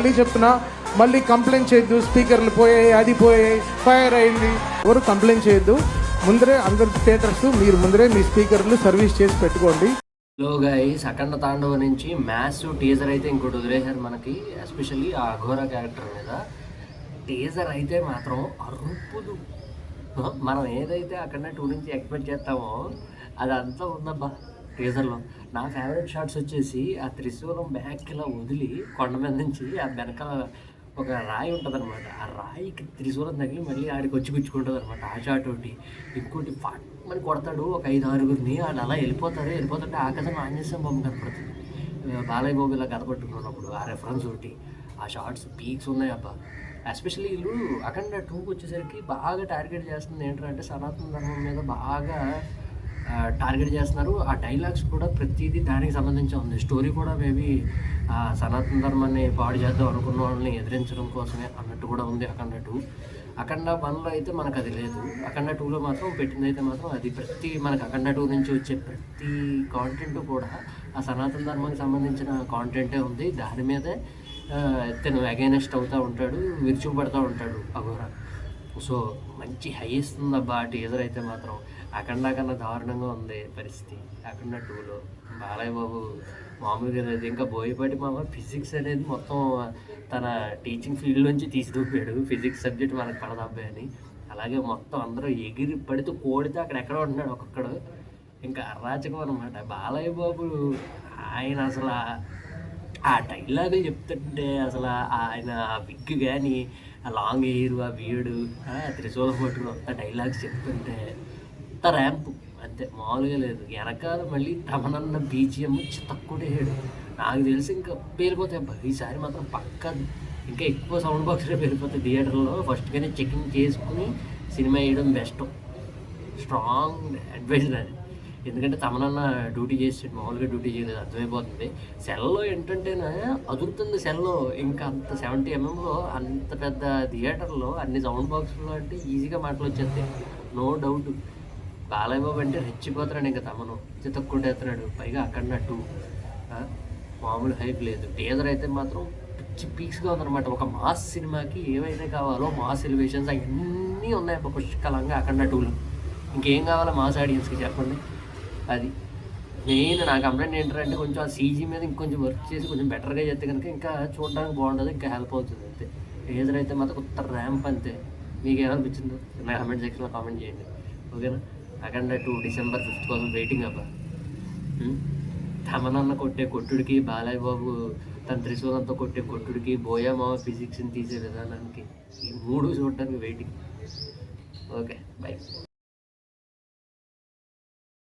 మళ్ళీ చెప్తున్నా, మళ్ళీ కంప్లైంట్ చేయొద్దు. స్పీకర్లు పోయాయి, అది పోయాయి, ఫైర్ అయింది. ఎవరు కంప్లైంట్ చేయొద్దు. ముందరే అందరు థియేటర్స్ మీరు ముందరే మీ స్పీకర్లు సర్వీస్ చేసి పెట్టుకోండి. లో గైస్, అఖండ తాండవ నుంచి మ్యాథ్స్ టీజర్ అయితే ఇంకోటి వదిలేశారు మనకి, ఎస్పెషల్లీ ఆ అఘోర క్యారెక్టర్ మీద. టీజర్ అయితే మాత్రం అరుపులు. మనం ఏదైతే అఖండ 2 నుంచి ఎక్స్పెక్ట్ చేస్తామో అదంతా ఉందబ్బా టీజర్లో. నా ఫేవరెట్ షాట్స్ వచ్చేసి ఆ త్రిశూలం బ్యాక్ ఇలా వదిలి కొండ మీద నుంచి ఆ వెనకాల ఒక రాయి ఉంటుంది అనమాట. ఆ రాయికి త్రిశూలం తగిలి మళ్ళీ ఆడికి వచ్చి గుచ్చుకుంటుంది అనమాట. ఆ షాట్ ఒకటి. ఇంకోటి ఫాట్ మని కొడతాడు ఒక 5-6 అలా వెళ్ళిపోతుంటే ఆకాశం ఆంజనేయ బొమ్మ కనపడుతుంది. బాలయ్య బాబు ఇలా కనపట్టుకున్నప్పుడు ఆ రెఫరెన్స్ ఒకటి. ఆ షార్ట్స్ పీక్స్ ఉన్నాయి అబ్బా. ఎస్పెషల్లీ వీళ్ళు అఖండ 2కి వచ్చేసరికి బాగా టార్గెట్ చేస్తుంది ఏంటంటే సనాతన ధర్మం మీద బాగా టార్గెట్ చేస్తున్నారు. ఆ డైలాగ్స్ కూడా ప్రతిదీ దానికి సంబంధించి ఉంది. స్టోరీ కూడా మేబీ సనాతన ధర్మాన్ని పాడు చేద్దాం అనుకున్న వాళ్ళని ఎదిరించడం కోసమే అన్నట్టు కూడా ఉంది అఖండ 2. అఖండ 1లో అయితే మనకు అది లేదు. అఖండ 2లో మాత్రం పెట్టింది అయితే మాత్రం అది ప్రతి మనకు అఖండ 2 నుంచి వచ్చే ప్రతి కాంటెంట్ కూడా ఆ సనాతన ధర్మానికి సంబంధించిన కాంటెంటే ఉంది. దాని మీదే తను అగైనెస్ట్ అవుతూ ఉంటాడు, విరుచుకుపడుతూ ఉంటాడు అఘోర. సో మంచి హై ఇస్తుంది అబ్బా టీజర్ అయితే మాత్రం. అఖండ కన్నా దారుణంగా ఉంది పరిస్థితి అఖండ 2లో. బాలయ్య బాబు మామూలుగా లేదు. ఇంకా బోయపాటి మామ ఫిజిక్స్ అనేది మొత్తం తన టీచింగ్ ఫీల్డ్ నుంచి తీసిదూపాడు. ఫిజిక్స్ సబ్జెక్ట్ మనకు పడదబ్బాయి అని. అలాగే మొత్తం అందరూ ఎగిరి పడితే కోడితే అక్కడెక్కడ ఉంటున్నాడు ఒక్కొక్కడు. ఇంకా అరాచకం అనమాట బాలయ్య బాబు. ఆయన అసలు ఆ డైలాగులు చెప్తుంటే అసలు ఆయన ఆ విగ్ కానీ ఆ లాంగ్ హెయిర్, ఆ బియర్డు, త్రిశూలం పట్టుకుని అంత డైలాగ్స్ చెప్తుంటే అంత ర్యాంపు అంతే, మామూలుగా లేదు. వెనకాల మళ్ళీ తమనన్న బీజిఎం చిత్తక్కుడేయాడు. నాకు తెలిసి ఇంకా పేలిపోతాయి ఈసారి మాత్రం పక్కా. ఇంకా ఎక్కువ సౌండ్ బాక్స్లో పేలిపోతాయి థియేటర్లో. ఫస్ట్గానే చెకింగ్ చేసుకుని సినిమా వేయడం బెస్ట్. స్ట్రాంగ్ అడ్వైజ్ అది. ఎందుకంటే తమనన్న డ్యూటీ చేసాడు, మామూలుగా డ్యూటీ చేయలేదు, అర్థమైపోతుంది. సెల్లో ఏంటంటేనే అదురుతుంది సెల్లో. ఇంకా అంత 70mm అంత పెద్ద థియేటర్లో అన్ని సౌండ్ బాక్స్లో అంటే ఈజీగా మాటలు వచ్చేస్తాయి, నో డౌట్. బాలయ్య బాబు అంటే రెచ్చిపోతున్నాడు. ఇంకా తమను చితక్కుంటేస్తున్నాడు. పైగా అఖండ 2 మామూలు హైప్ లేదు. టీజర్ అయితే మాత్రం పిచ్చి పీక్స్గా ఉందన్నమాట. ఒక మాస్ సినిమాకి ఏవైతే కావాలో మాస్ ఎలివేషన్స్ అవన్నీ ఉన్నాయి పుష్కలంగా అఖండ 2లో. ఇంకేం కావాలో మాస్ ఆడియన్స్కి చెప్పండి. అది మెయిన్ నా కంప్లైంట్ ఏంటంటే కొంచెం ఆ సీజీ మీద ఇంకొంచెం వర్క్ చేసి కొంచెం బెటర్గా చేస్తే కనుక ఇంకా చూడడానికి బాగుంటుంది, ఇంకా హెల్ప్ అవుతుంది అంతే. టీజర్ అయితే మాత్రం కొత్త ర్యాంప్ అంతే. మీకు ఏమనిపించిందో నా కామెంట్ సెక్షన్లో కామెంట్ చేయండి, ఓకేనా. అఖండ 2 December 5th కోసం వెయిటింగ్ అబ్బా. తమనన్న కొట్టే కొట్టుడికి, బాలయ్య బాబు తన త్రిశూలంతో కొట్టే కొట్టుడికి, బోయా మామ ఫిజిక్స్ని తీసే విధానానికి, ఈ 3 చూడడానికి వెయిటింగ్. Okay, by.